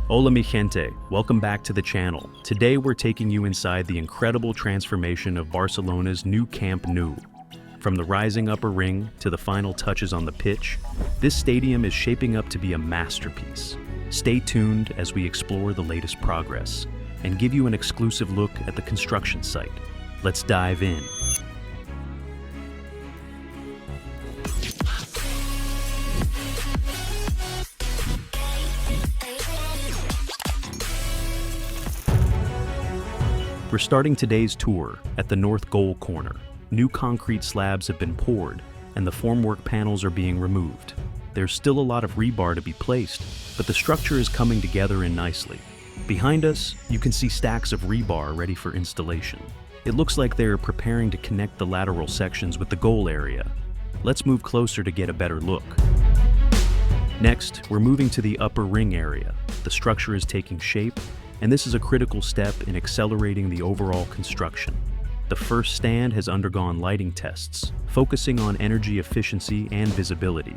Hola mi gente, welcome back to the channel. Today we're taking you inside the incredible transformation of Barcelona's new Camp Nou. From the rising upper ring to the final touches on the pitch, this stadium is shaping up to be a masterpiece. Stay tuned as we explore the latest progress and give you an exclusive look at the construction site. Let's dive in. We're starting today's tour at the north goal corner. New concrete slabs have been poured, and the formwork panels are being removed. There's still a lot of rebar to be placed, but the structure is coming together in nicely. Behind us, you can see stacks of rebar ready for installation. It looks like they're preparing to connect the lateral sections with the goal area. Let's move closer to get a better look. Next, we're moving to the upper ring area. The structure is taking shape, and this is a critical step in accelerating the overall construction. The first stand has undergone lighting tests, focusing on energy efficiency and visibility.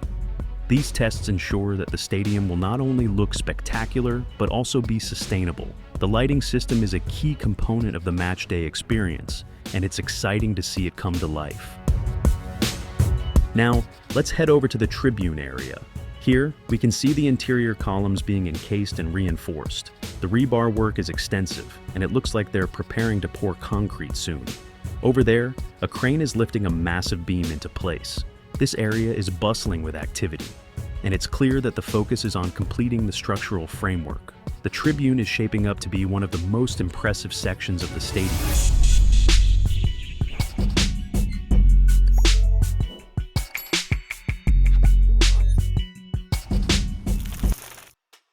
These tests ensure that the stadium will not only look spectacular, but also be sustainable. The lighting system is a key component of the matchday experience, and it's exciting to see it come to life. Now, let's head over to the Tribune Area. Here, we can see the interior columns being encased and reinforced. The rebar work is extensive, and it looks like they're preparing to pour concrete soon. Over there, a crane is lifting a massive beam into place. This area is bustling with activity, and it's clear that the focus is on completing the structural framework. The Tribune is shaping up to be one of the most impressive sections of the stadium.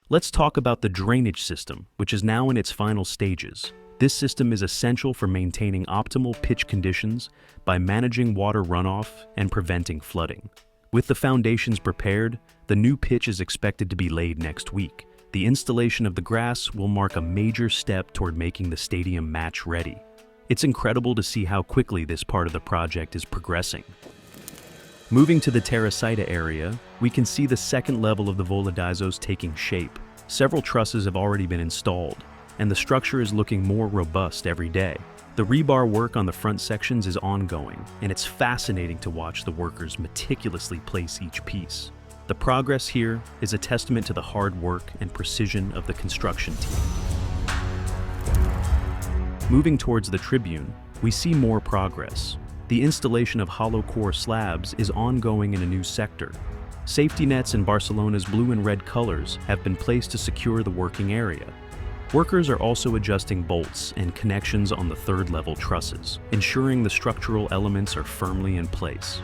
Let's talk about the drainage system, which is now in its final stages. This system is essential for maintaining optimal pitch conditions by managing water runoff and preventing flooding. With the foundations prepared, the new pitch is expected to be laid next week. The installation of the grass will mark a major step toward making the stadium match ready. It's incredible to see how quickly this part of the project is progressing. Moving to the Terracita area, we can see the second level of the voladizos taking shape. Several trusses have already been installed, and the structure is looking more robust every day. The rebar work on the front sections is ongoing, and it's fascinating to watch the workers meticulously place each piece. The progress here is a testament to the hard work and precision of the construction team. Moving towards the Tribune, we see more progress. The installation of hollow core slabs is ongoing in a new sector. Safety nets in Barcelona's blue and red colors have been placed to secure the working area. Workers are also adjusting bolts and connections on the third level trusses, ensuring the structural elements are firmly in place.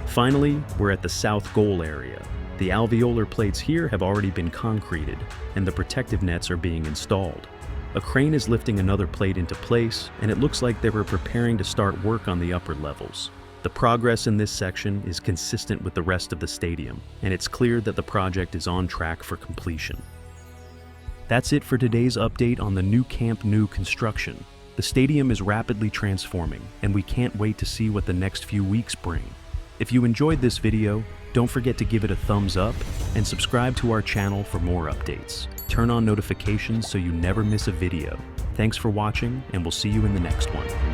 Finally, we're at the south goal area. The alveolar plates here have already been concreted, and the protective nets are being installed. A crane is lifting another plate into place, and it looks like they were preparing to start work on the upper levels. The progress in this section is consistent with the rest of the stadium, and it's clear that the project is on track for completion. That's it for today's update on the new Camp Nou construction. The stadium is rapidly transforming, and we can't wait to see what the next few weeks bring. If you enjoyed this video, don't forget to give it a thumbs up and subscribe to our channel for more updates. Turn on notifications so you never miss a video. Thanks for watching, and we'll see you in the next one.